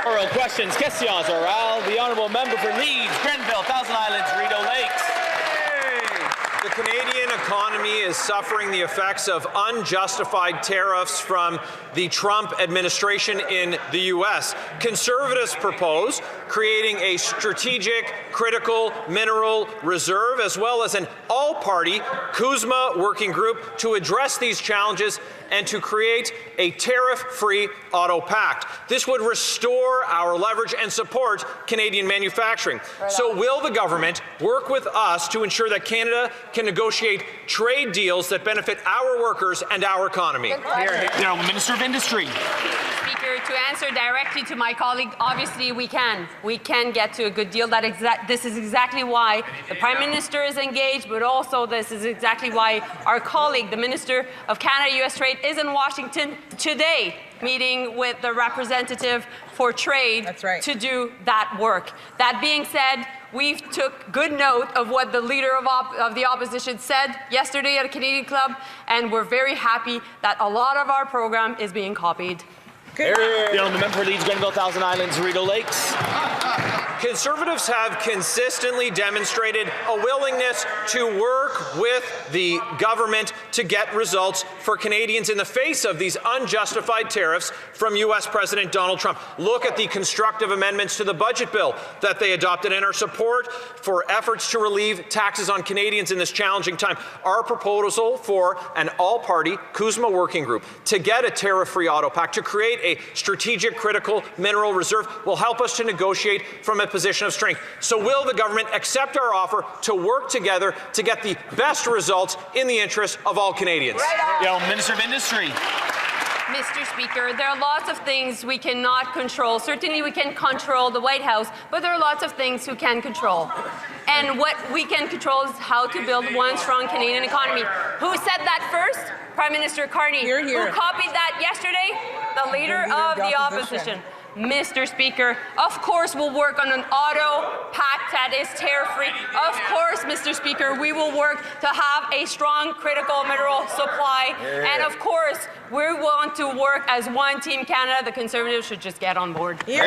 Oral questions, questions orales. The honourable member for Leeds, Grenville, Thousand Islands, Rideau Lakes. The Canadian economy is suffering the effects of unjustified tariffs from the Trump administration in the U.S. Conservatives propose creating a strategic critical mineral reserve as well as an all-party CUSMA working group to address these challenges and to create a tariff-free auto pact. This would restore our leverage and support Canadian manufacturing. So will the government work with us to ensure that Canada can negotiate trade deals that benefit our workers and our economy? The Minister of Industry. Speaker, to answer directly to my colleague, obviously we can. We can get to a good deal. This is exactly why the Prime Minister is engaged, but also this is exactly why our colleague, the Minister of Canada-US Trade, is in Washington today, meeting with the representative for trade to do that work. That being said, we took good note of what the leader of the opposition said yesterday at a Canadian club, and we're very happy that a lot of our program is being copied. The honourable member for Leeds, Grenville, Thousand Islands, Rideau Lakes. Conservatives have consistently demonstrated a willingness to work with the government to get results for Canadians in the face of these unjustified tariffs from U.S. President Donald Trump. Look at the constructive amendments to the budget bill that they adopted and our support for efforts to relieve taxes on Canadians in this challenging time. Our proposal for an all-party CUSMA working group to get a tariff-free auto pact, to create a strategic critical mineral reserve will help us to negotiate from a position of strength. So will the government accept our offer to work together to get the best results in the interest of all Canadians? Minister of Industry. Mr. Speaker, there are lots of things we cannot control. Certainly we can control the White House, but there are lots of things we can control. And what we can control is how to build one strong Canadian economy. Who said that first? Prime Minister Carney. Hear, hear. Who copied that yesterday? The leader of the opposition. Mr. Speaker, of course we'll work on an auto pact that is tariff-free. Of course, Mr. Speaker, we will work to have a strong critical mineral supply. And of course, we want to work as one Team Canada. The Conservatives should just get on board. The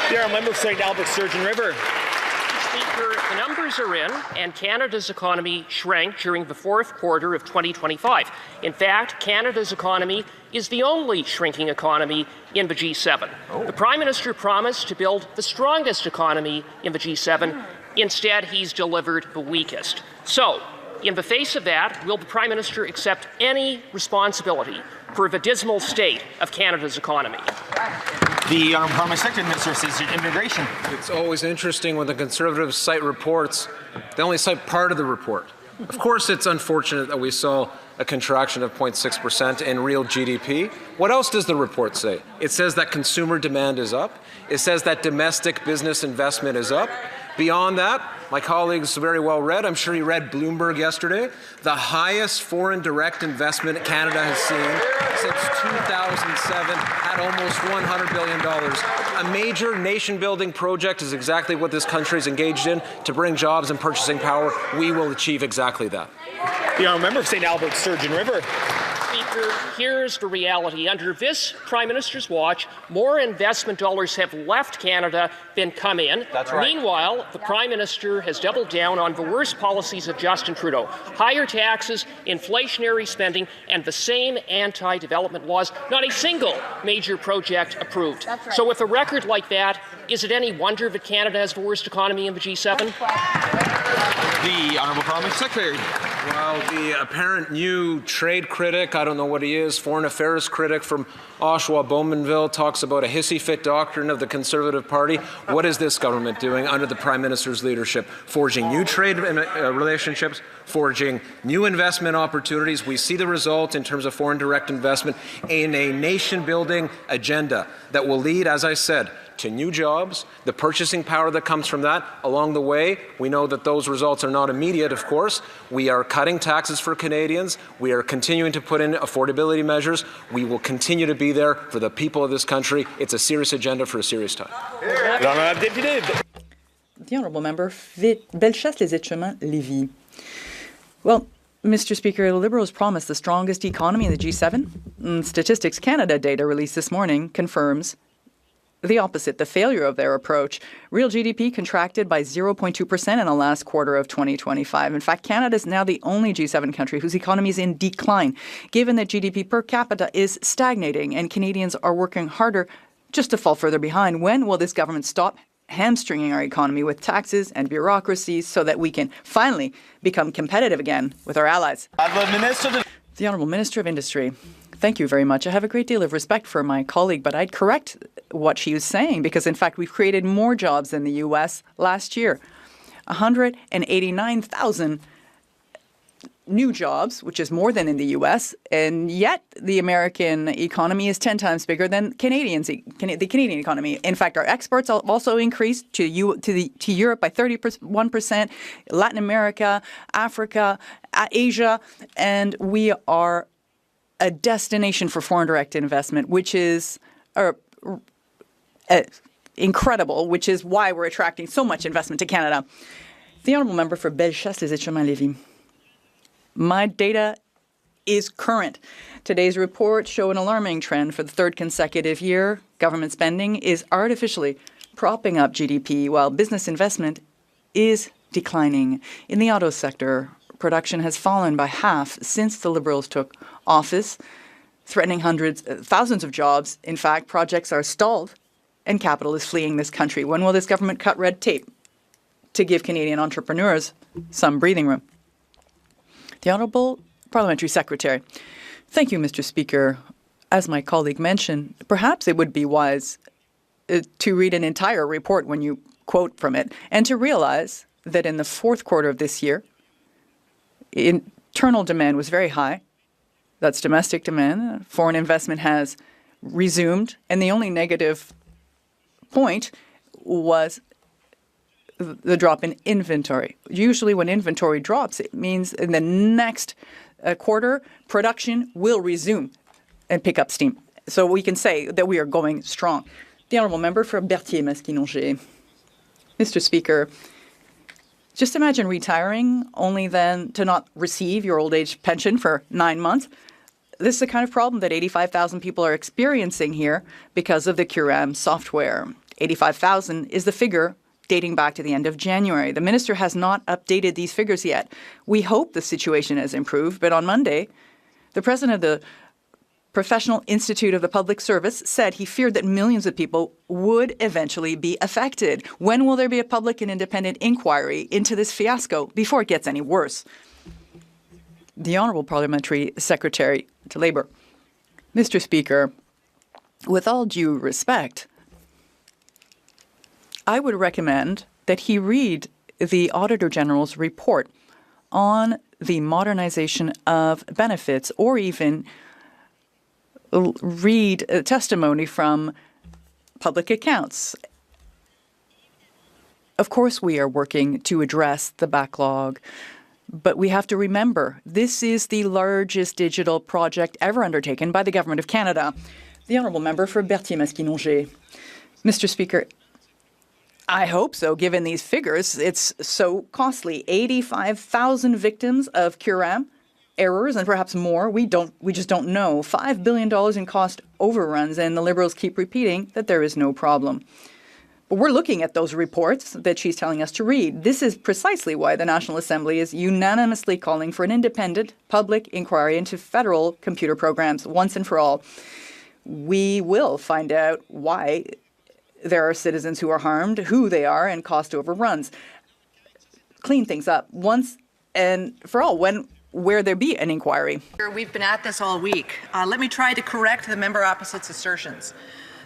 honourable member for St. Albert, Sturgeon River. Speaker, the numbers are in, and Canada's economy shrank during the fourth quarter of 2025. In fact, Canada's economy is the only shrinking economy in the G7. The Prime Minister promised to build the strongest economy in the G7. Instead, he's delivered the weakest. So, in the face of that, will the Prime Minister accept any responsibility for the dismal state of Canada's economy? The Honourable Prime Minister, Minister of Citizenship and Immigration. It's always interesting when the Conservatives cite reports, they only cite part of the report. Of course, it's unfortunate that we saw a contraction of 0.6% in real GDP. What else does the report say? It says that consumer demand is up. It says that domestic business investment is up. Beyond that, my colleagues very well read, I'm sure you read Bloomberg yesterday, the highest foreign direct investment Canada has seen since 2007 at almost $100 billion. A major nation-building project is exactly what this country is engaged in. To bring jobs and purchasing power, we will achieve exactly that. The honourable member of St. Albert, Sturgeon River. Speaker, here's the reality. Under this Prime Minister's watch, more investment dollars have left Canada than come in. That's right. Meanwhile, the Prime Minister has doubled down on the worst policies of Justin Trudeau. Higher taxes, inflationary spending, and the same anti-development laws. Not a single major project approved. Right. So with a record like that, is it any wonder that Canada has the worst economy in the G7? The Honourable Parliament Secretary. Well, the apparent new trade critic, I don't know what he is, foreign affairs critic from Oshawa Bowmanville talks about a hissy-fit doctrine of the Conservative Party. What is this government doing under the Prime Minister's leadership? Forging new trade relationships, forging new investment opportunities. We see the result in terms of foreign direct investment in a nation-building agenda that will lead, as I said, to new jobs, the purchasing power that comes from that. Along the way, we know that those results are not immediate, of course. We are cutting taxes for Canadians. We are continuing to put in affordability measures. We will continue to be there for the people of this country. It's a serious agenda for a serious time. The Honourable Member, Bellechasse-les-Etchemins, Lévis. Well, Mr. Speaker, the Liberals promised the strongest economy in the G7. Statistics Canada data released this morning confirms the opposite, the failure of their approach. Real GDP contracted by 0.2% in the last quarter of 2025. In fact, Canada is now the only G7 country whose economy is in decline, given that GDP per capita is stagnating and Canadians are working harder just to fall further behind. When will this government stop hamstringing our economy with taxes and bureaucracies so that we can finally become competitive again with our allies? The Honourable Minister of Industry. Thank you very much. I have a great deal of respect for my colleague, but I'd correct what she was saying because, in fact, we've created more jobs in the U.S. last year. 189,000 new jobs, which is more than in the U.S., and yet the American economy is 10 times bigger than the Canadian economy. In fact, our exports also increased to Europe by 31%, Latin America, Africa, Asia, and we are a destination for foreign direct investment, which is incredible, which is why we're attracting so much investment to Canada. The Honourable Member for Bellechasse-les-Etchemins-Lévis. My data is current. Today's reports show an alarming trend for the third consecutive year. Government spending is artificially propping up GDP while business investment is declining. In the auto sector, production has fallen by half since the Liberals took office, threatening thousands of jobs. In fact, projects are stalled and capital is fleeing this country. When will this government cut red tape to give Canadian entrepreneurs some breathing room? The Honourable Parliamentary Secretary. Thank you, Mr. Speaker. As my colleague mentioned, perhaps it would be wise to read an entire report when you quote from it and to realize that in the fourth quarter of this year, internal demand was very high. That's domestic demand. Foreign investment has resumed. And the only negative point was the drop in inventory. Usually when inventory drops, it means in the next quarter, production will resume and pick up steam. So we can say that we are going strong. The Honourable Member for Berthier-Maskinongé. Mr. Speaker, just imagine retiring only then to not receive your old age pension for 9 months. This is the kind of problem that 85,000 people are experiencing here because of the Curam software. 85,000 is the figure dating back to the end of January. The minister has not updated these figures yet. We hope the situation has improved, but on Monday, the president of the Professional Institute of the Public Service said he feared that millions of people would eventually be affected. When will there be a public and independent inquiry into this fiasco before it gets any worse? The Honourable Parliamentary Secretary to Labour. Mr. Speaker, with all due respect, I would recommend that he read the Auditor General's report on the modernization of benefits or even read testimony from public accounts. Of course, we are working to address the backlog, but we have to remember this is the largest digital project ever undertaken by the Government of Canada. The Honourable Member for Berthier-Maskinongé. Mr. Speaker, I hope so, given these figures. It's so costly. 85,000 victims of Curam errors and perhaps more. We just don't know. $5 billion in cost overruns, and the Liberals keep repeating that there is no problem. But we're looking at those reports that she's telling us to read. This is precisely why the National Assembly is unanimously calling for an independent public inquiry into federal computer programs once and for all. We will find out why there are citizens who are harmed, who they are, and cost overruns. Clean things up once and for all. Where there be an inquiry? We've been at this all week. Let me try to correct the member opposite's assertions.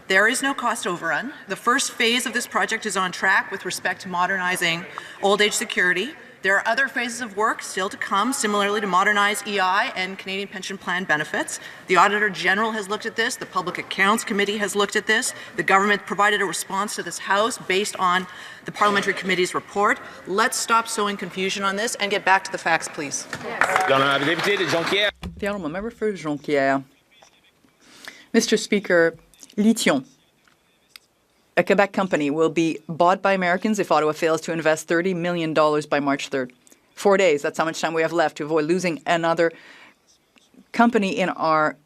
There is no cost overrun. The first phase of this project is on track with respect to modernizing old age security. There are other phases of work still to come, similarly to modernize EI and Canadian Pension Plan benefits. The Auditor General has looked at this. The Public Accounts Committee has looked at this. The government provided a response to this House based on the Parliamentary Committee's report. Let's stop sowing confusion on this and get back to the facts, please. The Honourable Member for Jonquière. Mr. Speaker, Lithium, a Quebec company, will be bought by Americans if Ottawa fails to invest $30 million by March 3rd. 4 days, that's how much time we have left to avoid losing another company in our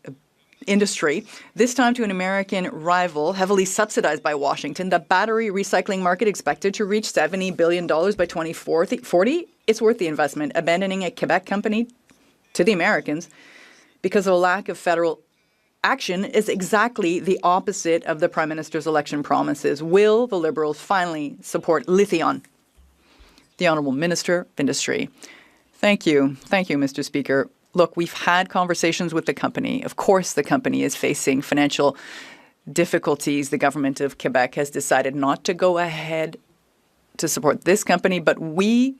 industry, this time to an American rival heavily subsidized by Washington. The battery recycling market expected to reach $70 billion by 2040. It's worth the investment. Abandoning a Quebec company to the Americans because of a lack of federal action is exactly the opposite of the Prime Minister's election promises. Will the Liberals finally support Lithion? The Honourable Minister of Industry. Thank you. Thank you, Mr. Speaker. Look, we've had conversations with the company. Of course, the company is facing financial difficulties. The government of Quebec has decided not to go ahead to support this company, but we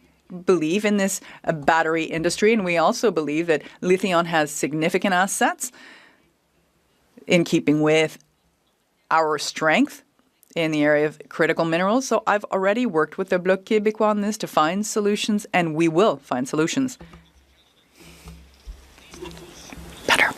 believe in this battery industry, and we also believe that Lithion has significant assets in keeping with our strength in the area of critical minerals. So I've already worked with the Bloc Québécois on this to find solutions, and we will find solutions. Better.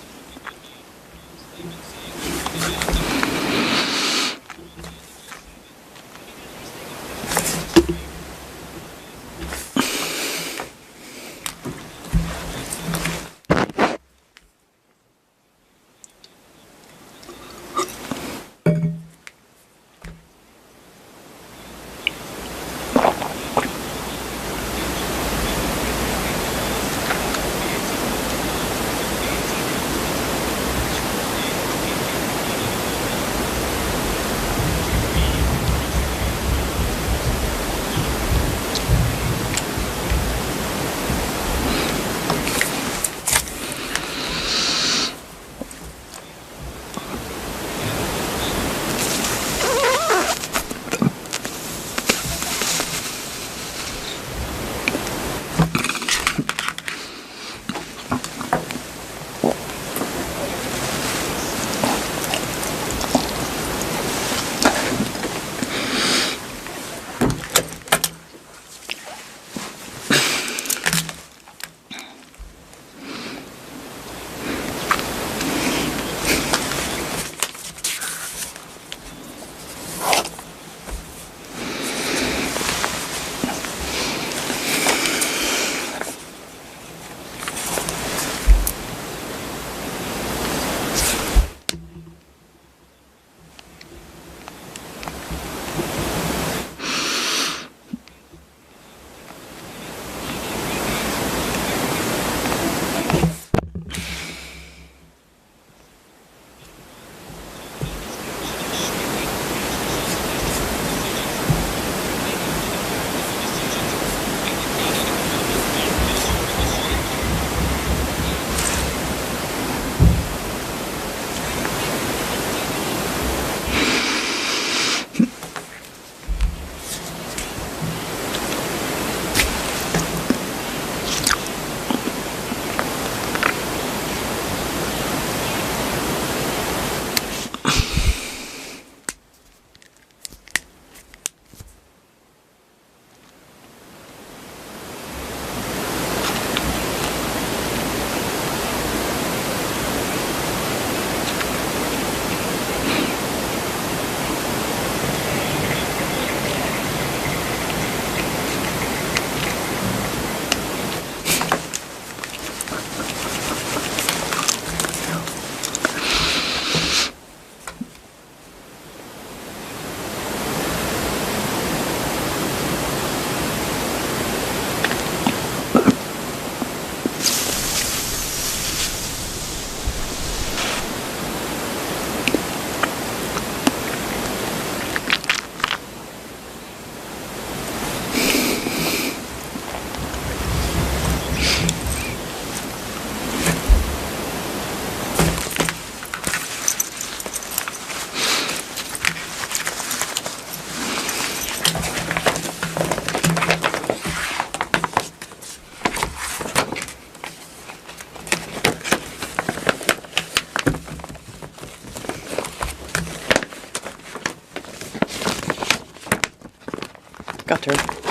Gutter.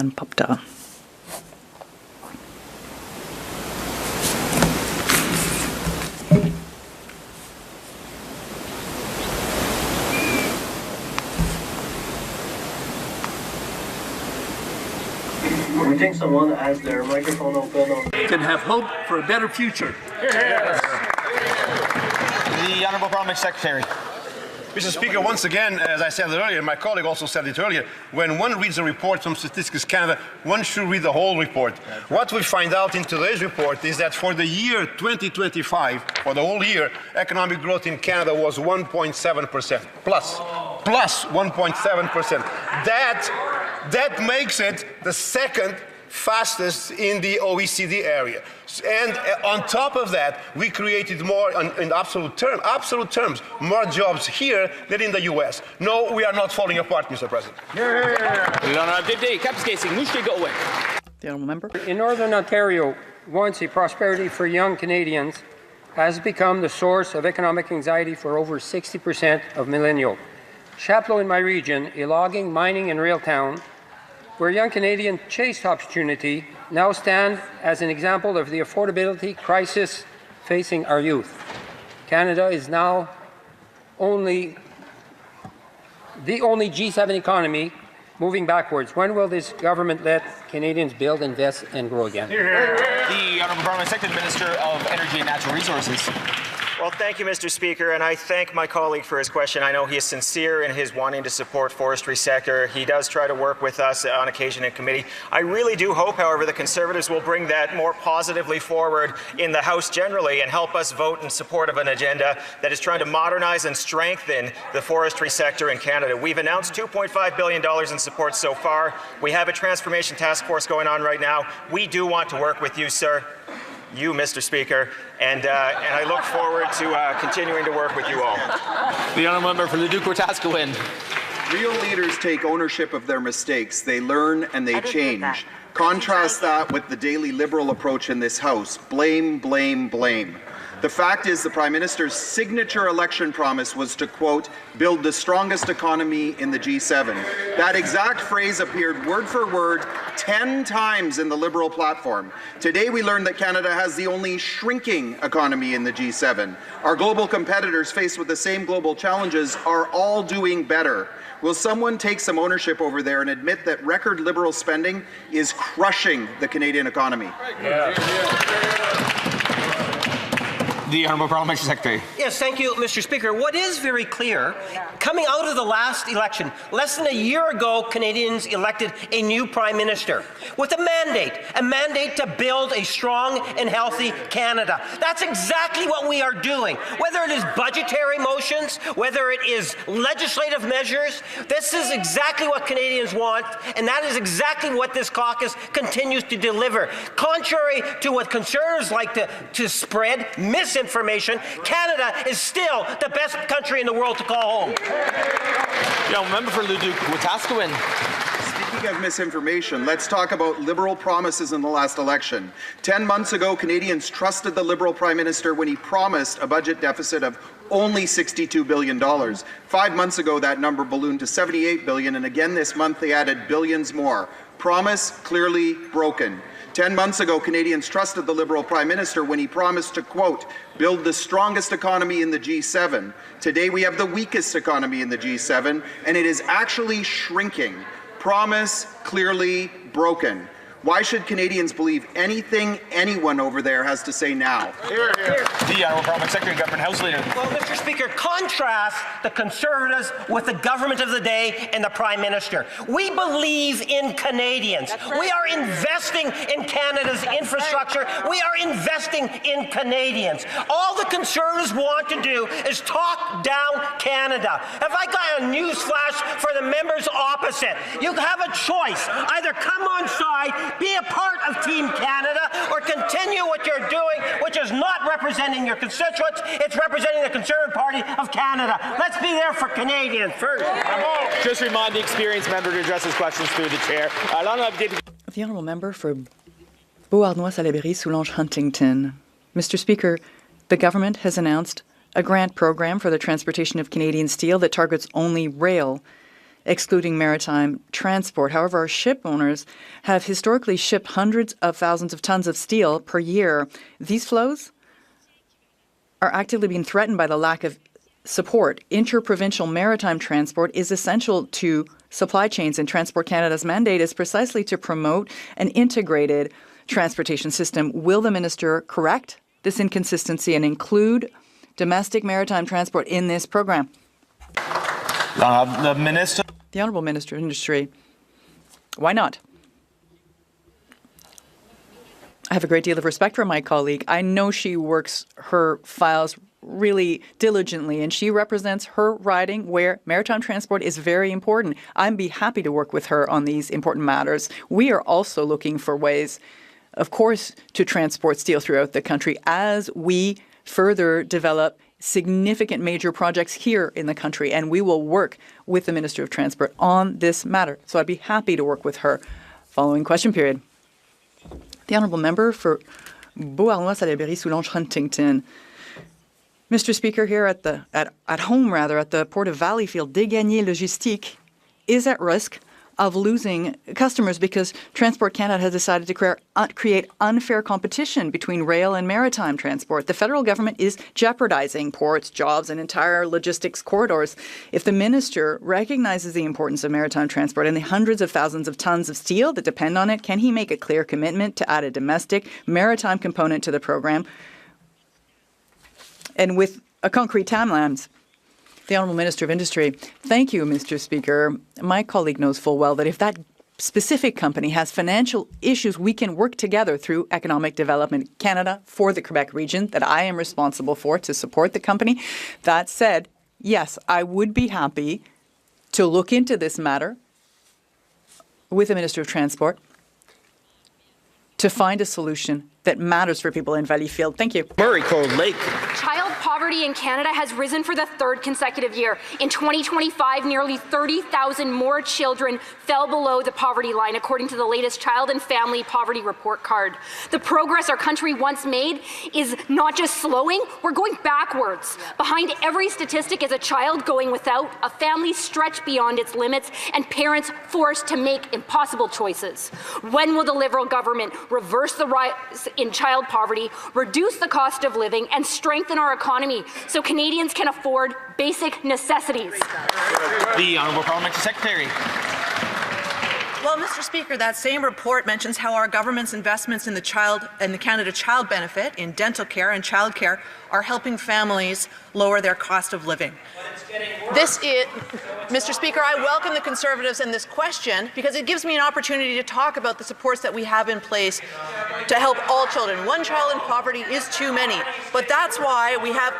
Stephen Popta. We think someone has their microphone open. Can have hope for a better future. The Honourable Parliament Secretary. Mr. Speaker, once again, as I said earlier, my colleague also said it earlier, when one reads a report from Statistics Canada, one should read the whole report. What we find out in today's report is that for the year 2025, for the whole year, economic growth in Canada was 1.7%, plus 1.7%. That makes it the second fastest in the OECD area. And on top of that, we created more, in absolute terms, more jobs here than in the US. No, we are not falling apart, Mr. President. The honourable member. In Northern Ontario, once a prosperity for young Canadians, has become the source of economic anxiety for over 60% of millennials. Chapleau in my region, a logging, mining and rail town, where young Canadians chased opportunity, now stand as an example of the affordability crisis facing our youth. Canada is now the only G7 economy moving backwards. When will this government let Canadians build, invest and grow again? The Honourable Parliament Secretary, Minister of Energy and Natural Resources. Well, thank you, Mr. Speaker, and I thank my colleague for his question. I know he is sincere in his wanting to support forestry sector. He does try to work with us on occasion in committee. I really do hope, however, the Conservatives will bring that more positively forward in the House generally and help us vote in support of an agenda that is trying to modernize and strengthen the forestry sector in Canada. We've announced $2.5 billion in support so far. We have a transformation task force going on right now. We do want to work with you, sir. You, Mr. Speaker, and I look forward to continuing to work with you all. The Honourable Member for Leduc-Wetaskiwin. Real leaders take ownership of their mistakes. They learn and they change. Contrast that with the daily Liberal approach in this House. Blame, blame, blame. The fact is the Prime Minister's signature election promise was to, quote, build the strongest economy in the G7. That exact phrase appeared word for word 10 times in the Liberal platform. Today we learned that Canada has the only shrinking economy in the G7. Our global competitors faced with the same global challenges are all doing better. Will someone take some ownership over there and admit that record Liberal spending is crushing the Canadian economy? The Honourable Parliamentary Secretary. Yes, thank you, Mr. Speaker. What is very clear, coming out of the last election, less than a year ago, Canadians elected a new Prime Minister with a mandate to build a strong and healthy Canada. That's exactly what we are doing. Whether it is budgetary motions, whether it is legislative measures, this is exactly what Canadians want, and that is exactly what this caucus continues to deliver. Contrary to what Conservatives like to spread, misinformation, Canada is still the best country in the world to call home. Member for Leduc-Wetaskiwin. Speaking of misinformation, let's talk about Liberal promises in the last election. 10 months ago, Canadians trusted the Liberal Prime Minister when he promised a budget deficit of only $62 billion. 5 months ago, that number ballooned to $78 billion, and again this month they added billions more. Promise clearly broken. 10 months ago, Canadians trusted the Liberal Prime Minister when he promised to, quote, build the strongest economy in the G7. Today we have the weakest economy in the G7, and it is actually shrinking. Promise clearly broken. Why should Canadians believe anything anyone over there has to say now? The Honourable Parliament Secretary, Government House Leader. Well, Mr. Speaker, contrast the Conservatives with the government of the day and the Prime Minister. We believe in Canadians. We are investing in Canada's infrastructure. We are investing in Canadians. All the Conservatives want to do is talk down Canada. Have I got a news flash for the members opposite? You have a choice. Either come on side, be a part of Team Canada, or continue what you're doing, which is not representing your constituents, it's representing the Conservative Party of Canada. Let's be there for Canadians first. Just remind the experienced member to address his questions through the chair. The Honourable Member for Beauharnois-Salaberry-Soulanges-Huntington. Mr. Speaker, the government has announced a grant program for the transportation of Canadian steel that targets only rail. excluding maritime transport. However, our ship owners have historically shipped hundreds of thousands of tons of steel per year. These flows are actively being threatened by the lack of support. Interprovincial maritime transport is essential to supply chains, and Transport Canada's mandate is precisely to promote an integrated transportation system. Will the minister correct this inconsistency and include domestic maritime transport in this program? The Minister. The Honourable Minister of Industry. Why not? I have a great deal of respect for my colleague. I know she works her files really diligently, and she represents her riding where maritime transport is very important. I'd be happy to work with her on these important matters. We are also looking for ways, of course, to transport steel throughout the country as we further develop significant major projects here in the country, and we will work with the Minister of Transport on this matter. So I'd be happy to work with her. Following question period. The Honourable Member for Beauharnois-Salaberry-Soulanges-Huntington. Mr. Speaker, here at home, at the Port of Valleyfield, Desgagnés Logistique is at risk of losing customers because Transport Canada has decided to create unfair competition between rail and maritime transport. The federal government is jeopardizing ports, jobs, and entire logistics corridors. If the minister recognizes the importance of maritime transport and the hundreds of thousands of tons of steel that depend on it, can he make a clear commitment to add a domestic maritime component to the program? And with a concrete timelines. The Honourable Minister of Industry. Thank you, Mr. Speaker. My colleague knows full well that if that specific company has financial issues, we can work together through Economic Development Canada for the Quebec region that I am responsible for to support the company. That said, yes, I would be happy to look into this matter with the Minister of Transport to find a solution that matters for people in Valleyfield. Thank you. Murray Cold Lake. Child poverty in Canada has risen for the third consecutive year. In 2025, nearly 30,000 more children fell below the poverty line, according to the latest Child and Family Poverty Report Card. The progress our country once made is not just slowing, we're going backwards. Behind every statistic is a child going without, a family stretched beyond its limits, and parents forced to make impossible choices. When will the Liberal government reverse the rise in child poverty, reduce the cost of living, and strengthen our economy so Canadians can afford basic necessities? The Honourable Parliamentary Secretary. Well, Mr. Speaker, that same report mentions how our government's investments in the Canada Child Benefit, in dental care and child care, are helping families lower their cost of living. Mr. Speaker, I welcome the Conservatives in this question because it gives me an opportunity to talk about the supports that we have in place to help all children. One child in poverty is too many, but that's why we have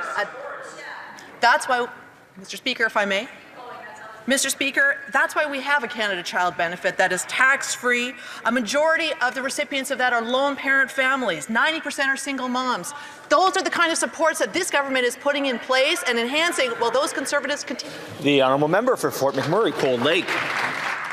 Mr. Speaker, if I may. Mr. Speaker, that's why we have a Canada Child Benefit that is tax-free. A majority of the recipients of that are lone parent families. 90% are single moms. Those are the kind of supports that this government is putting in place and enhancing while those Conservatives continue. The Honourable Member for Fort McMurray Cold Lake.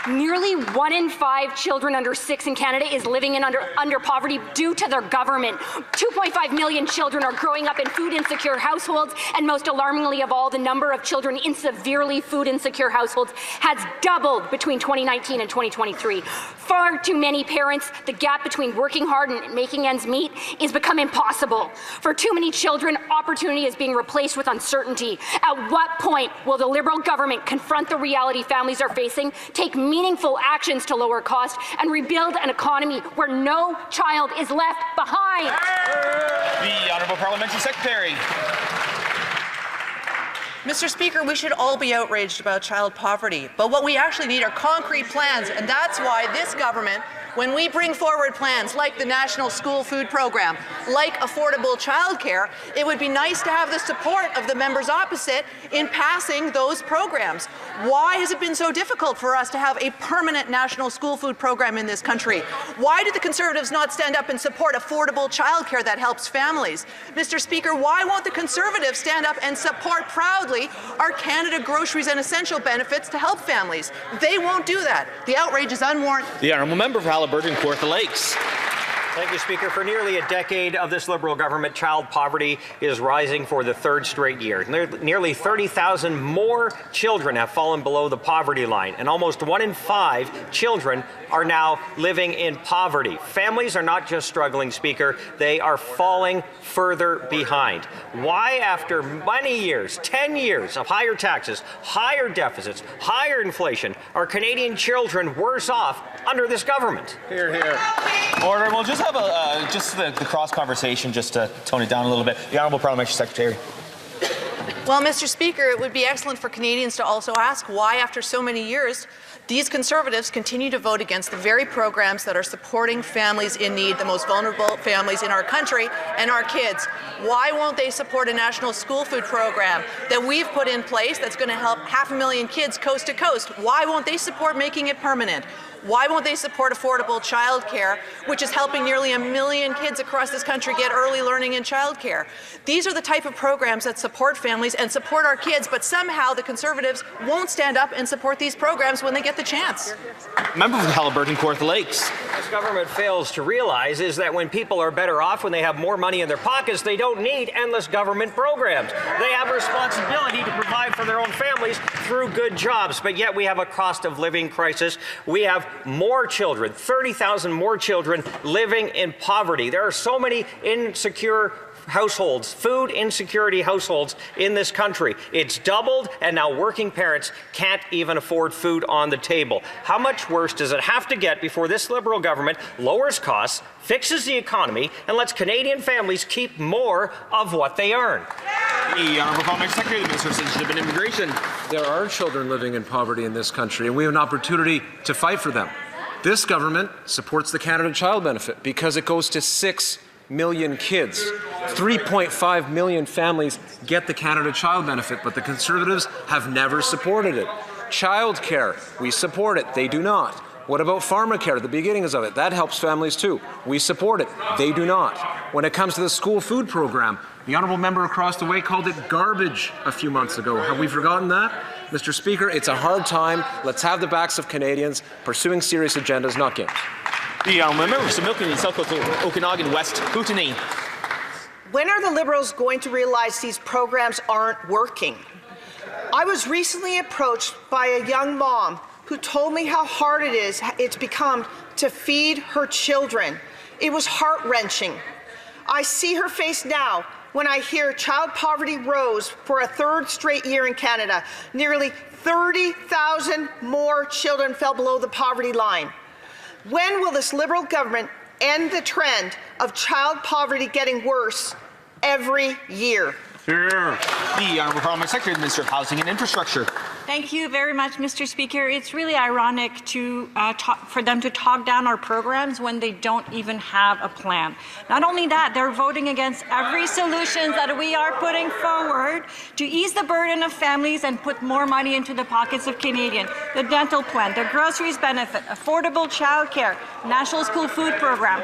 Nearly 1 in 5 children under 6 in Canada is living in under poverty due to their government. 2.5 million children are growing up in food insecure households, and most alarmingly of all, the number of children in severely food insecure households has doubled between 2019 and 2023. Far too many parents, the gap between working hard and making ends meet is become impossible. For too many children, opportunity is being replaced with uncertainty. At what point will the Liberal government confront the reality families are facing, take meaningful actions to lower costs, and rebuild an economy where no child is left behind? The Honourable Parliamentary Secretary. Mr. Speaker, we should all be outraged about child poverty, but what we actually need are concrete plans, and that's why this government, when we bring forward plans like the National School Food Program, like affordable childcare, it would be nice to have the support of the members opposite in passing those programs. Why has it been so difficult for us to have a permanent National School Food Program in this country? Why do the Conservatives not stand up and support affordable childcare that helps families? Mr. Speaker, why won't the Conservatives stand up and support proudly our Canada Groceries and Essential Benefits to help families? They won't do that. The outrage is unwarranted. The Honourable Member for Haliburton, Kawartha Lakes. Thank you, Speaker. For nearly a decade of this Liberal government, child poverty is rising for the third straight year. Nearly 30,000 more children have fallen below the poverty line, and almost 1 in 5 children are now living in poverty. Families are not just struggling, Speaker, they are falling further behind. Why, after many years, 10 years of higher taxes, higher deficits, higher inflation, are Canadian children worse off under this government? Hear, hear. Order. We'll just have the cross conversation just to tone it down a little bit. The Honourable Parliamentary Secretary. Well, Mr. Speaker, it would be excellent for Canadians to also ask why, after so many years, these Conservatives continue to vote against the very programs that are supporting families in need, the most vulnerable families in our country, and our kids. Why won't they support a national school food program that we've put in place that's going to help 500,000 kids coast to coast? Why won't they support making it permanent? Why won't they support affordable childcare, which is helping nearly 1 million kids across this country get early learning and childcare? These are the type of programs that support families and support our kids, but somehow the Conservatives won't stand up and support these programs when they get the chance. Member from Haliburton-Kawartha Lakes. This government fails to realize is that when people are better off, when they have more money in their pockets, they don't need endless government programs. They have a responsibility to provide for their own families through good jobs, but yet we have a cost of living crisis. We have more children, 30,000 more children living in poverty. There are so many insecure households, food insecurity households in this country. It's doubled, and now working parents can't even afford food on the table. How much worse does it have to get before this Liberal government lowers costs, fixes the economy, and lets Canadian families keep more of what they earn? The Honourable Parliamentary Secretary, the Minister of Citizenship and Immigration. There are children living in poverty in this country, and we have an opportunity to fight for them. This government supports the Canada Child Benefit because it goes to 6 million kids. 3.5 million families get the Canada Child Benefit, but the Conservatives have never supported it. Childcare, we support it. They do not. What about pharmacare, the beginnings of it? That helps families too. We support it. They do not. When it comes to the school food program, the honourable member across the way called it garbage a few months ago. Have we forgotten that? Mr. Speaker, it's a hard time. Let's have the backs of Canadians pursuing serious agendas, not games. The Honourable Member for Milton in South Okanagan West, Kootenay. When are the Liberals going to realize these programs aren't working? I was recently approached by a young mom who told me how hard it's become to feed her children. It was heart-wrenching. I see her face now when I hear child poverty rose for a third straight year in Canada. Nearly 30,000 more children fell below the poverty line. When will this Liberal government end the trend of child poverty getting worse every year? Here. The Honourable Parliamentary Secretary, the Minister of Housing and Infrastructure. Thank you very much, Mr. Speaker. It's really ironic for them to talk down our programs when they don't even have a plan. Not only that, they're voting against every solution that we are putting forward to ease the burden of families and put more money into the pockets of Canadians. The dental plan, the groceries benefit, affordable childcare, national school food program.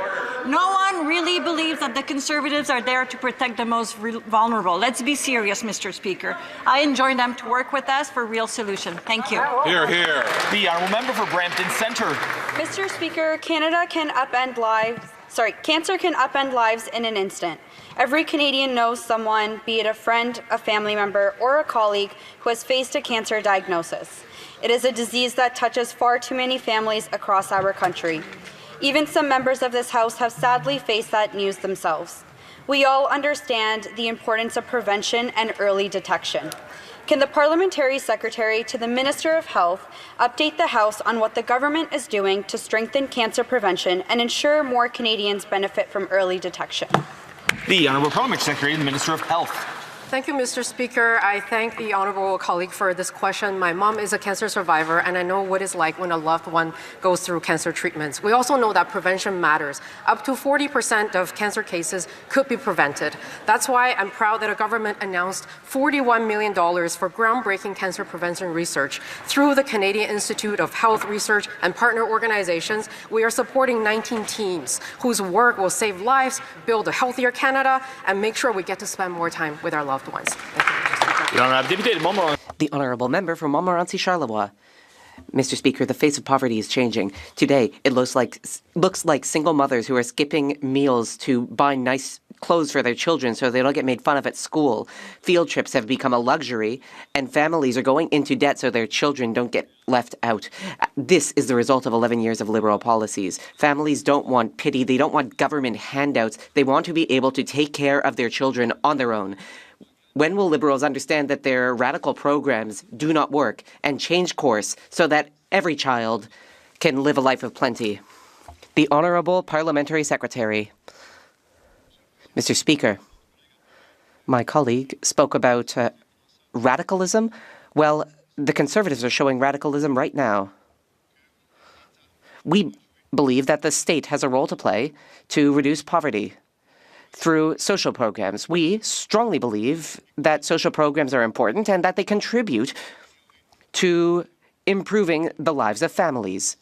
No one really believes that the Conservatives are there to protect the most vulnerable. Let's be serious, Mr. Speaker. I enjoin them to work with us for real solution. Thank you. Hear, hear. The Honourable Member for Brampton Centre. Mr. Speaker, Cancer can upend lives in an instant. Every Canadian knows someone, be it a friend, a family member, or a colleague, who has faced a cancer diagnosis. It is a disease that touches far too many families across our country. Even some members of this House have sadly faced that news themselves. We all understand the importance of prevention and early detection. Can the Parliamentary Secretary to the Minister of Health update the House on what the government is doing to strengthen cancer prevention and ensure more Canadians benefit from early detection? The Honourable Parliamentary Secretary and the Minister of Health. Thank you, Mr. Speaker. I thank the honourable colleague for this question. My mom is a cancer survivor, and I know what it's like when a loved one goes through cancer treatments. We also know that prevention matters. Up to 40% of cancer cases could be prevented. That's why I'm proud that our government announced $41 million for groundbreaking cancer prevention research. Through the Canadian Institute of Health Research and partner organizations, we are supporting 19 teams whose work will save lives, build a healthier Canada, and make sure we get to spend more time with our loved ones. The Honourable Member for Montmorency Charlevoix. Mr. Speaker, the face of poverty is changing. Today, it looks like single mothers who are skipping meals to buy nice clothes for their children so they don't get made fun of at school. Field trips have become a luxury, and families are going into debt so their children don't get left out. This is the result of 11 years of Liberal policies. Families don't want pity. They don't want government handouts. They want to be able to take care of their children on their own. When will Liberals understand that their radical programs do not work and change course so that every child can live a life of plenty? The Honourable Parliamentary Secretary. Mr. Speaker, my colleague spoke about radicalism. Well, the Conservatives are showing radicalism right now. We believe that the state has a role to play to reduce poverty through social programs. We strongly believe that social programs are important and that they contribute to improving the lives of families.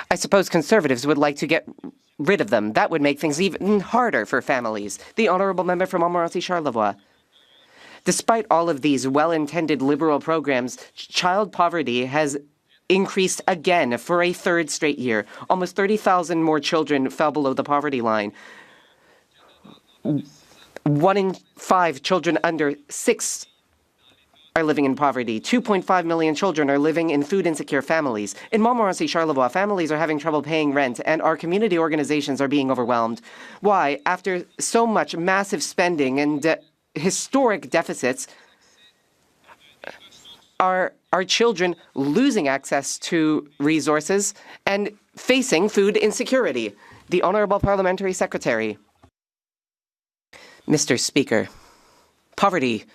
I suppose Conservatives would like to get rid of them. That would make things even harder for families. The Honourable Member from Montmorency Charlevoix. Despite all of these well-intended Liberal programs, child poverty has increased again for a third straight year. Almost 30,000 more children fell below the poverty line. 1 in 5 children under 6 are living in poverty. 2.5 million children are living in food-insecure families. In Montmorency Charlevoix, families are having trouble paying rent, and our community organizations are being overwhelmed. Why? After so much massive spending and historic deficits, are our children losing access to resources and facing food insecurity? The Honourable Parliamentary Secretary. Mr. Speaker, poverty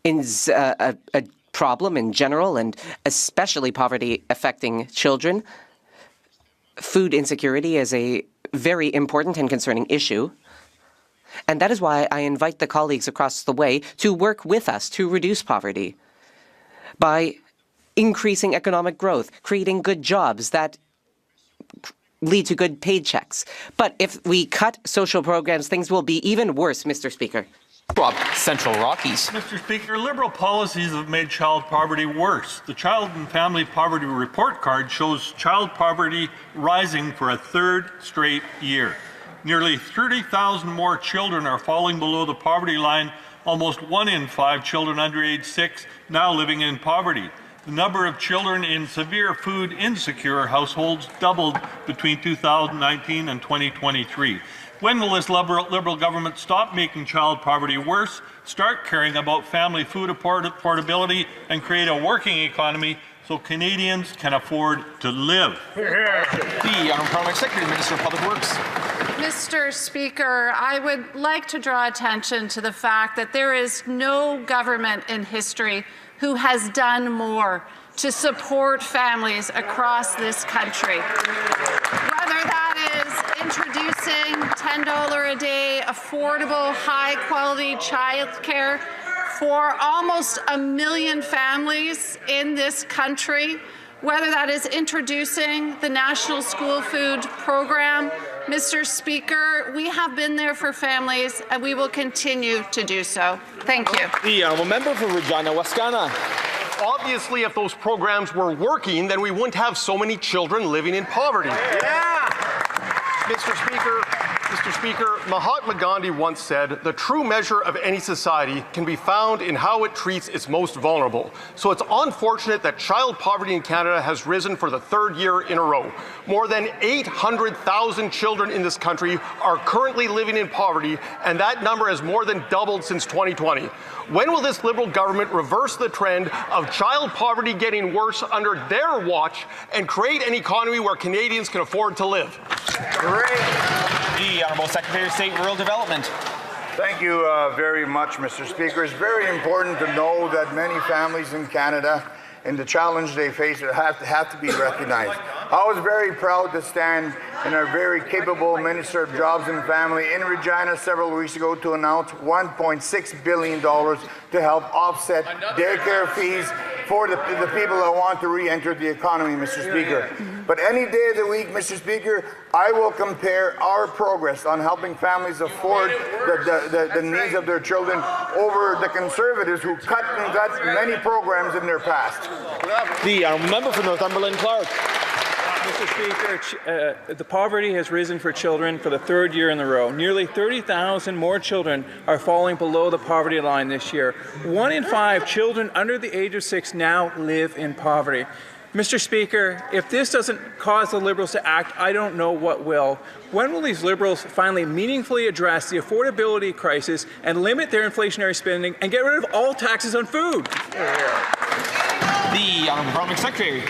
is a problem in general, and especially poverty affecting children. Food insecurity is a very important and concerning issue. And that is why I invite the colleagues across the way to work with us to reduce poverty by increasing economic growth, creating good jobs that lead to good paychecks. But if we cut social programs, things will be even worse, Mr. Speaker. Rob, Central Rockies. Mr. Speaker, Liberal policies have made child poverty worse. The Child and Family Poverty Report Card shows child poverty rising for a third straight year. Nearly 30,000 more children are falling below the poverty line, almost 1 in 5 children under age 6 now living in poverty. The number of children in severe food insecure households doubled between 2019 and 2023. When will this Liberal government stop making child poverty worse, start caring about family food affordability, and create a working economy so Canadians can afford to live? The Honourable Parliamentary Secretary, Minister of Public Works. Mr. Speaker, I would like to draw attention to the fact that there is no government in history who has done more to support families across this country. Whether that is introducing $10 a day, affordable, high-quality childcare for almost 1 million families in this country, whether that is introducing the National School Food Program. Mr. Speaker, we have been there for families, and we will continue to do so. Thank you. The Honourable Member for Regina Wascana. Obviously, if those programs were working, then we wouldn't have so many children living in poverty. Yeah! Mr. Speaker, Mahatma Gandhi once said, "The true measure of any society can be found in how it treats its most vulnerable." So it's unfortunate that child poverty in Canada has risen for the third year in a row. More than 800,000 children in this country are currently living in poverty, and that number has more than doubled since 2020. When will this Liberal government reverse the trend of child poverty getting worse under their watch and create an economy where Canadians can afford to live? Great. The Honourable Secretary of State Rural Development. Thank you very much, Mr. Speaker. It's very important to know that many families in Canada and the challenge they face have to be recognized. I was very proud to stand in our very capable Minister of Jobs and Family in Regina several weeks ago to announce $1.6 billion to help offset daycare fees for the people that want to re-enter the economy, Mr. Speaker. But any day of the week, Mr. Speaker, I will compare our progress on helping families afford the needs of their children over the Conservatives who cut and got many programs in their past. The member for Northumberland Clark. Mr. Speaker, the poverty has risen for children for the third year in a row. Nearly 30,000 more children are falling below the poverty line this year. 1 in 5 children under the age of 6 now live in poverty. Mr. Speaker, if this doesn't cause the Liberals to act, I don't know what will. When will these Liberals finally meaningfully address the affordability crisis and limit their inflationary spending and get rid of all taxes on food? The Honourable Parliament Secretary.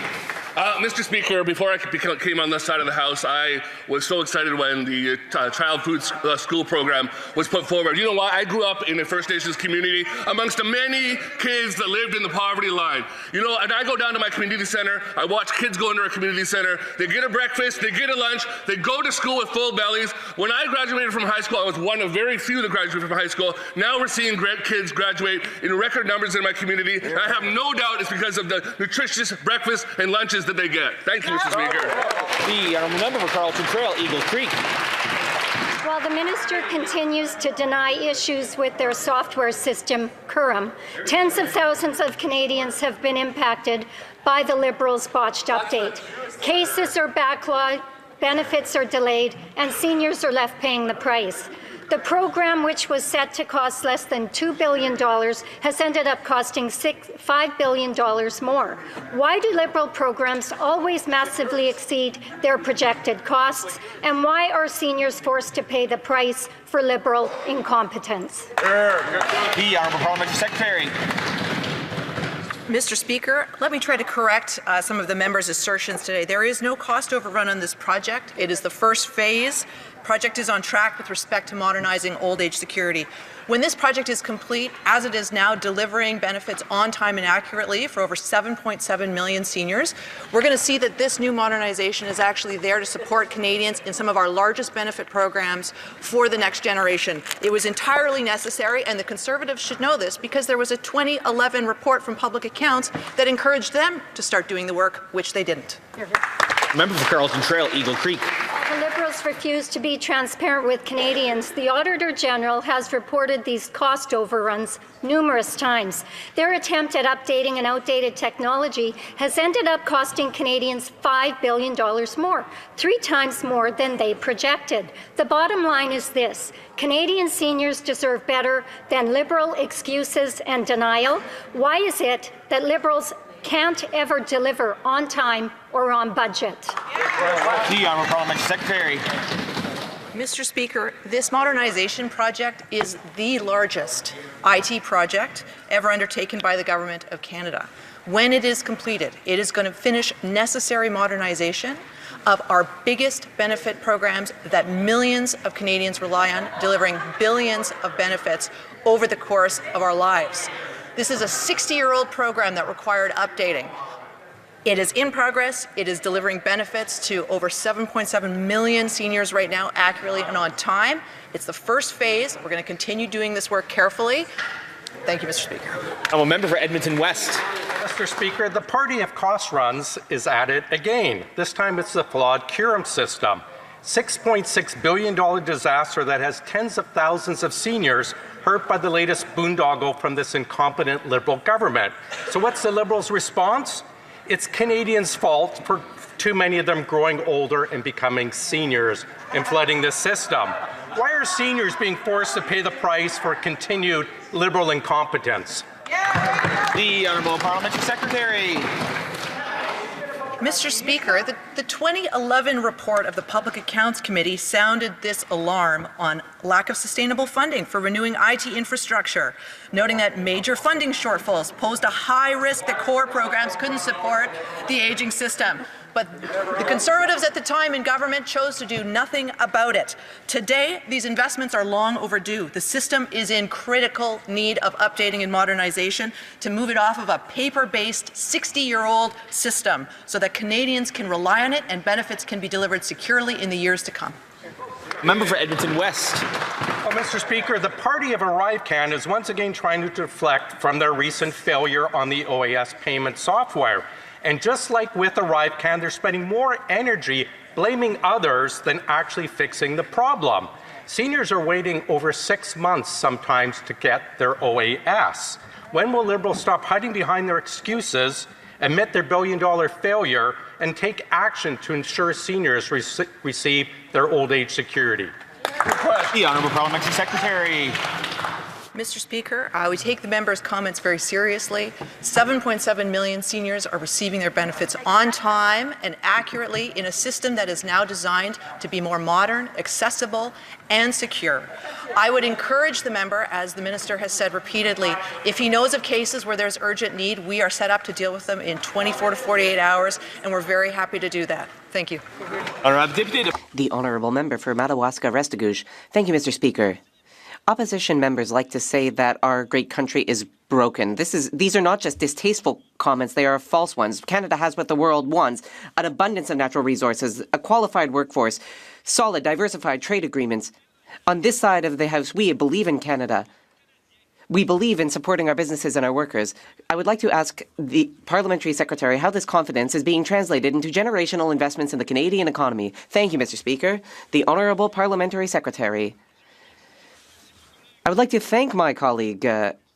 Mr. Speaker, before I came on this side of the House, I was so excited when the child food school program was put forward. You know why? I grew up in a First Nations community amongst the many kids that lived in the poverty line. You know, and I go down to my community center, I watch kids go into our community center, they get a breakfast, they get a lunch, they go to school with full bellies. When I graduated from high school, I was one of very few that graduated from high school. Now we're seeing kids graduate in record numbers in my community. And I have no doubt it's because of the nutritious breakfast and lunches that they get. Thank you, Mr. Speaker. The honourable member for Carleton Trail, Eagle Creek. While the minister continues to deny issues with their software system, Currum, tens of thousands of Canadians have been impacted by the Liberals' botched update. Cases are backlogged, benefits are delayed, and seniors are left paying the price. The program, which was set to cost less than $2 billion, has ended up costing $5 billion more. Why do Liberal programs always massively exceed their projected costs? And why are seniors forced to pay the price for Liberal incompetence? The Honourable Parliamentary Secretary. Mr. Speaker, let me try to correct some of the members' assertions today. There is no cost overrun on this project. It is the first phase. Project is on track with respect to modernizing old age security. When this project is complete, as it is now delivering benefits on time and accurately for over 7.7 million seniors, we're going to see that this new modernization is actually there to support Canadians in some of our largest benefit programs for the next generation. It was entirely necessary, and the Conservatives should know this because there was a 2011 report from Public Accounts that encouraged them to start doing the work, which they didn't. Member for Carleton Trail, Eagle Creek. The Liberals refuse to be transparent with Canadians. The Auditor General has reported these cost overruns numerous times. Their attempt at updating an outdated technology has ended up costing Canadians $5 billion more, 3 times more than they projected. The bottom line is this: Canadian seniors deserve better than Liberal excuses and denial. Why is it that Liberals can't ever deliver on time or on budget? The Honourable Parliamentary Secretary. Mr. Speaker, this modernization project is the largest IT project ever undertaken by the Government of Canada. When it is completed, it is going to finish necessary modernization of our biggest benefit programs that millions of Canadians rely on, delivering billions of benefits over the course of our lives. This is a 60-year-old program that required updating. It is in progress. It is delivering benefits to over 7.7 million seniors right now, accurately and on time. It's the first phase. We're going to continue doing this work carefully. Thank you, Mr. Speaker. I'm a member for Edmonton West. Mr. Speaker, the party of cost runs is at it again. This time it's the flawed Currum system. $6.6 billion disaster that has tens of thousands of seniors hurt by the latest boondoggle from this incompetent Liberal government. So what's the Liberals' response? It's Canadians' fault for too many of them growing older and becoming seniors and flooding this system. Why are seniors being forced to pay the price for continued Liberal incompetence? The Honourable Parliamentary Secretary. Mr. Speaker, the 2011 report of the Public Accounts Committee sounded this alarm on lack of sustainable funding for renewing IT infrastructure, noting that major funding shortfalls posed a high risk that core programs couldn't support the aging system. But the Conservatives at the time in government chose to do nothing about it. Today, these investments are long overdue. The system is in critical need of updating and modernization to move it off of a paper-based 60-year-old system so that Canadians can rely on it and benefits can be delivered securely in the years to come. Member for Edmonton West. Well, Mr. Speaker, the party of ArriveCan is once again trying to deflect from their recent failure on the OAS payment software. And just like with ArriveCan, they're spending more energy blaming others than actually fixing the problem. Seniors are waiting over 6 months sometimes to get their OAS. When will Liberals stop hiding behind their excuses, admit their billion-dollar failure, and take action to ensure seniors receive their old age security? The Honourable Parliamentary Secretary. Mr. Speaker, we take the member's comments very seriously. 7.7 million seniors are receiving their benefits on time and accurately in a system that is now designed to be more modern, accessible, and secure. I would encourage the member, as the Minister has said repeatedly, if he knows of cases where there's urgent need, we are set up to deal with them in 24 to 48 hours, and we're very happy to do that. Thank you. The Honourable Member for Madawaska-Restigouche. Thank you, Mr. Speaker. Opposition members like to say that our great country is broken. These are not just distasteful comments, they are false ones. Canada has what the world wants: an abundance of natural resources, a qualified workforce, solid, diversified trade agreements. On this side of the House, we believe in Canada. We believe in supporting our businesses and our workers. I would like to ask the Parliamentary Secretary how this confidence is being translated into generational investments in the Canadian economy. Thank you, Mr. Speaker. The Honourable Parliamentary Secretary. I would like to thank my colleague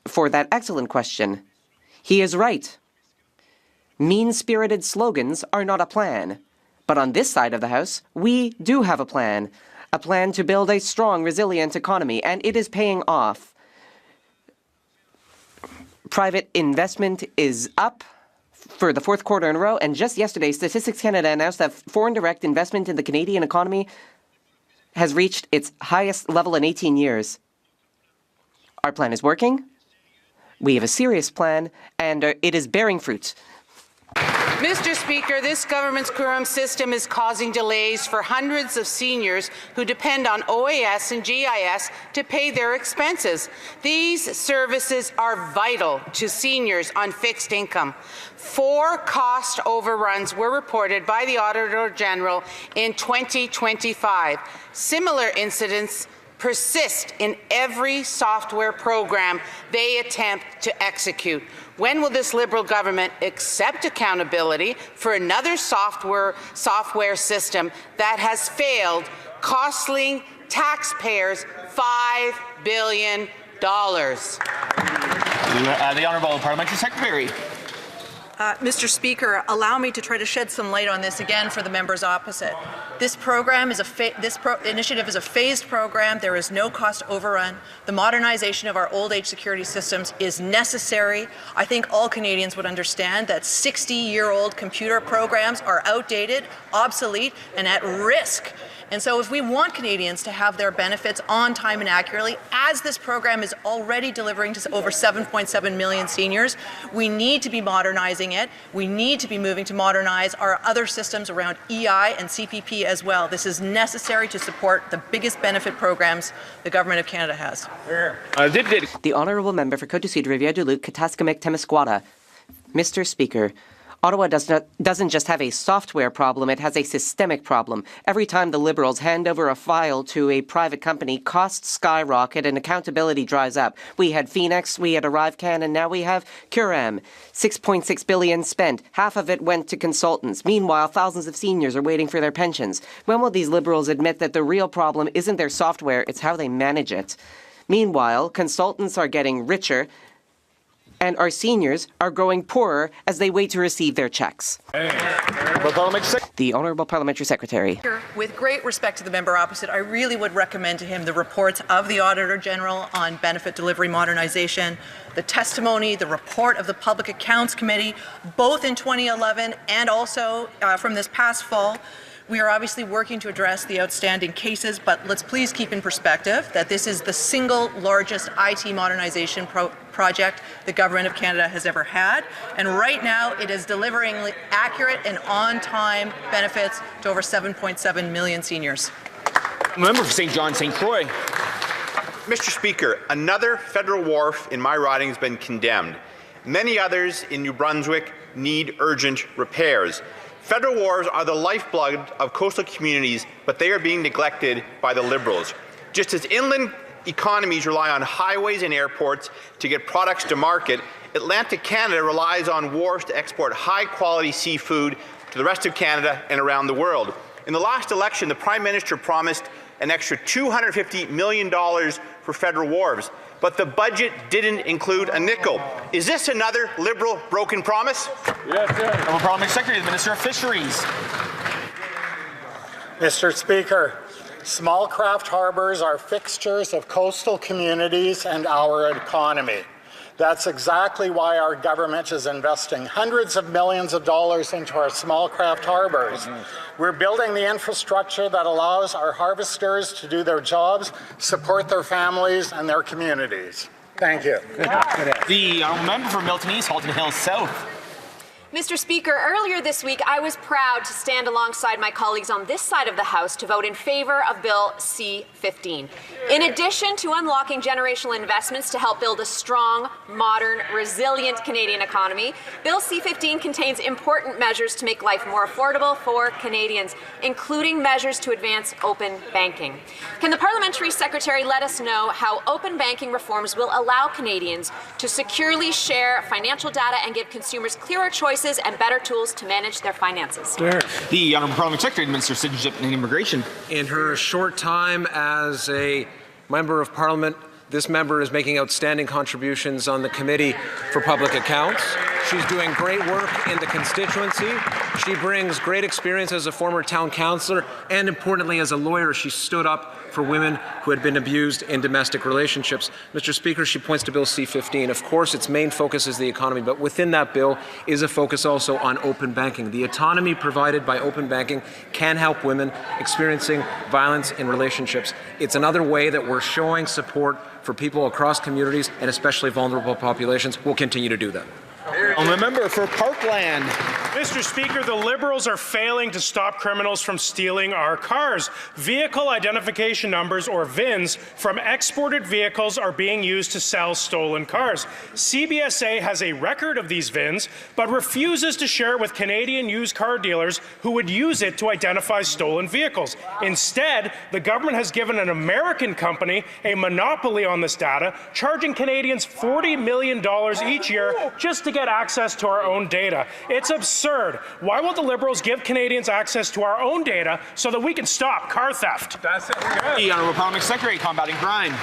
for that excellent question. He is right. Mean-spirited slogans are not a plan. But on this side of the House, we do have a plan to build a strong, resilient economy, and it is paying off. Private investment is up for the fourth quarter in a row, and just yesterday, Statistics Canada announced that foreign direct investment in the Canadian economy has reached its highest level in 18 years. Our plan is working. We have a serious plan, and it is bearing fruit. Mr. Speaker, this government's current system is causing delays for hundreds of seniors who depend on OAS and GIS to pay their expenses. These services are vital to seniors on fixed income. 4 cost overruns were reported by the Auditor General in 2025. Similar incidents persist in every software program they attempt to execute. When will this Liberal government accept accountability for another software system that has failed, costing taxpayers $5 billion? The Honourable Parliamentary Secretary. Mr. Speaker, allow me to try to shed some light on this again for the members opposite. This program is initiative is a phased program. There is no cost overrun. The modernization of our old age security systems is necessary. I think all Canadians would understand that 60-year-old computer programs are outdated, obsolete, and at risk. And so if we want Canadians to have their benefits on time and accurately, as this program is already delivering to over 7.7 million seniors, we need to be modernizing it. We need to be moving to modernize our other systems around EI and CPP as well. This is necessary to support the biggest benefit programs the Government of Canada has. The Honourable Member for Côte-du-Sud-Rivière-du-Loup, Kataskamik-Temiscouata. Mr. Speaker, Ottawa doesn't just have a software problem, it has a systemic problem. Every time the Liberals hand over a file to a private company, costs skyrocket and accountability dries up. We had Phoenix, we had ArriveCan, and now we have Curem. $6.6 billion spent. Half of it went to consultants. Meanwhile, thousands of seniors are waiting for their pensions. When will these Liberals admit that the real problem isn't their software, it's how they manage it? Meanwhile, consultants are getting richer, and our seniors are growing poorer as they wait to receive their checks. The Honourable Parliamentary Secretary. With great respect to the member opposite, I really would recommend to him the reports of the Auditor General on benefit delivery modernization, the testimony, the report of the Public Accounts Committee, both in 2011 and also from this past fall. We are obviously working to address the outstanding cases, but let's please keep in perspective that this is the single largest IT modernization project the Government of Canada has ever had. And right now, it is delivering accurate and on-time benefits to over 7.7 million seniors. Member for St. John, St. Croix. Mr. Speaker, another federal wharf in my riding has bbeen condemned. Many others in New Brunswick need urgent repairs. Federal wharves are the lifeblood of coastal communities, but they are being neglected by the Liberals. Just as inland economies rely on highways and airports to get products to market, Atlantic Canada relies on wharves to export high-quality seafood to the rest of Canada and around the world. In the last election, the Prime Minister promised an extra $250 million for federal wharves, but the budget didn't include a nickel. Is this another Liberal broken promise? Yes, sir. Honourable Parliamentary Secretary, the Minister of Fisheries. Mr. Speaker, small craft harbours are fixtures of coastal communities and our economy. That's exactly why our government is investing hundreds of millions of dollars into our small craft harbours. We're building the infrastructure that allows our harvesters to do their jobs, support their families and their communities. Thank you. The honourable member for Milton East, Halton Hills South. Mr. Speaker, earlier this week, I was proud to stand alongside my colleagues on this side of the House to vote in favour of Bill C-15. In addition to unlocking generational investments to help build a strong, modern, resilient Canadian economy, Bill C-15 contains important measures to make life more affordable for Canadians, including measures to advance open banking. Can the Parliamentary Secretary let us know how open banking reforms will allow Canadians to securely share financial data and give consumers clearer choices and better tools to manage their finances? The Honourable Parliamentary Secretary, Minister of Citizenship and Immigration. In her short time as a Member of Parliament, this member is making outstanding contributions on the Committee for Public Accounts. She's doing great work in the constituency. She brings great experience as a former town councillor, and importantly, as a lawyer, she stood up for women who had been abused in domestic relationships. Mr. Speaker, she points to Bill C-15. Of course, its main focus is the economy, but within that bill is a focus also on open banking. The autonomy provided by open banking can help women experiencing violence in relationships. It's another way that we're showing support for people across communities and especially vulnerable populations. We'll continue to do that. Member for Parkland. Mr. Speaker, the Liberals are failing to stop criminals from stealing our cars. Vehicle identification numbers, or VINs, from exported vehicles are being used to sell stolen cars. CBSA has a record of these VINs, but refuses to share it with Canadian used car dealers who would use it to identify stolen vehicles. Instead, the government has given an American company a monopoly on this data, charging Canadians $40 million each year just to get access to our own data. It's absurd. Why won't the Liberals give Canadians access to our own data so that we can stop car theft? That's it. The Honourable Parliamentary Secretary, combating crime.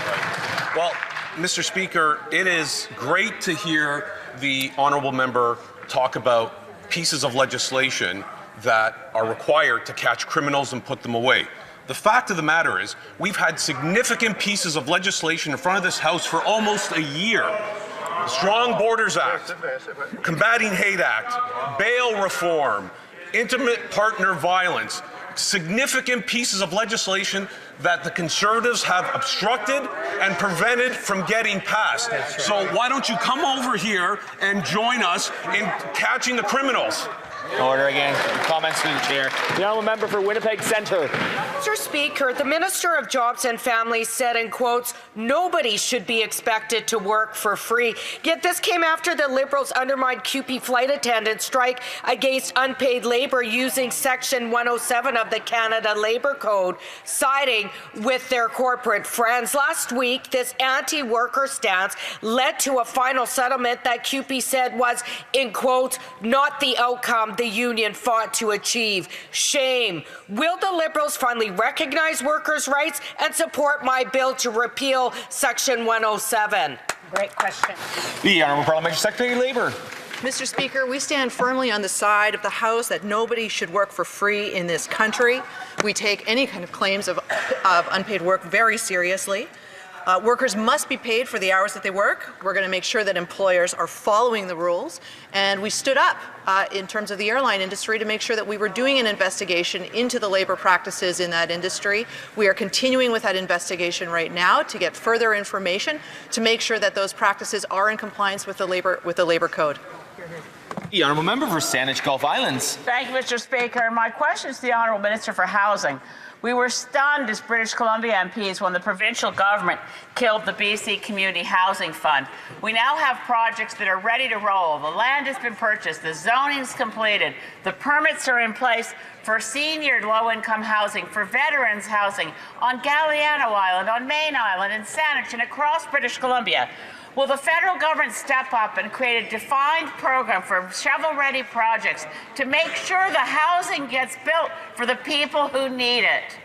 Well, Mr. Speaker, it is great to hear the honourable member talk about pieces of legislation that are required to catch criminals and put them away. The fact of the matter is, we've had significant pieces of legislation in front of this House for almost a year. Strong Borders Act, Combating Hate Act, bail reform, intimate partner violence, significant pieces of legislation that the Conservatives have obstructed and prevented from getting passed. So why don't you come over here and join us in catching the criminals? Order again. Comments to the chair. The honourable member for Winnipeg Centre. Mr. Speaker, the Minister of Jobs and Families said, in quotes, nobody should be expected to work for free. Yet this came after the Liberals undermined CUPE flight attendants' strike against unpaid labour using Section 107 of the Canada Labour Code, siding with their corporate friends. Last week, this anti-worker stance led to a final settlement that CUPE said was, in quotes, not the outcome the union fought to achieve. Shame. Will the Liberals finally recognize workers' rights and support my bill to repeal Section 107? Great question. The Honourable Parliamentary Secretary, Labour. Mr. Speaker, we stand firmly on the side of the House that nobody should work for free in this country. We take any kind of claims of unpaid work very seriously. Workers must be paid for the hours that they work. We're going to make sure that employers are following the rules. And we stood up in terms of the airline industry to make sure that we were doing an investigation into the labor practices in that industry. We are continuing with that investigation right now to get further information to make sure that those practices are in compliance with the labor code. The Honourable Member for Saanich Gulf Islands. Thank you, Mr. Speaker. My question is to the Honourable Minister for Housing. We were stunned as British Columbia MPs when the provincial government killed the BC Community Housing Fund. We now have projects that are ready to roll. The land has been purchased, the zoning's completed, the permits are in place for senior low-income housing, for veterans housing, on Galliano Island, on Main Island, in Saanich, and across British Columbia. Will the federal government step up and create a defined program for shovel-ready projects to make sure the housing gets built for the people who need it?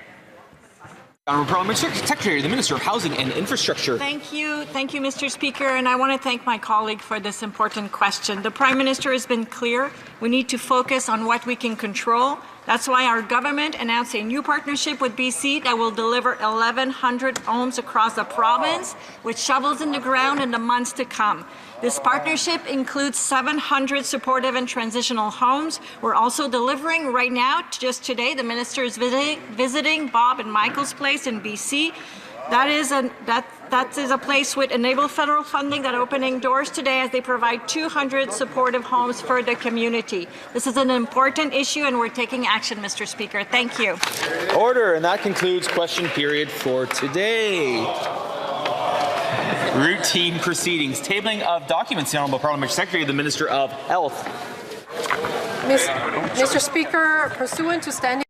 Honourable Parliamentary Secretary, the Minister of Housing and Infrastructure. Thank you, Mr. Speaker, and I want to thank my colleague for this important question. The Prime Minister has been clear. We need to focus on what we can control. That's why our government announced a new partnership with BC that will deliver 1,100 homes across the province with shovels in the ground in the months to come. This partnership includes 700 supportive and transitional homes. We're also delivering right now, just today, the Minister is visiting Bob and Michael's place in BC. That is a place with enable federal funding that opening doors today as they provide 200 supportive homes for the community. This is an important issue and we're taking action, Mr. Speaker. Thank you. Order, and that concludes question period for today. Routine proceedings. Tabling of documents. The Honourable Parliamentary Secretary, the Minister of Health. Mr. Speaker, pursuant to standing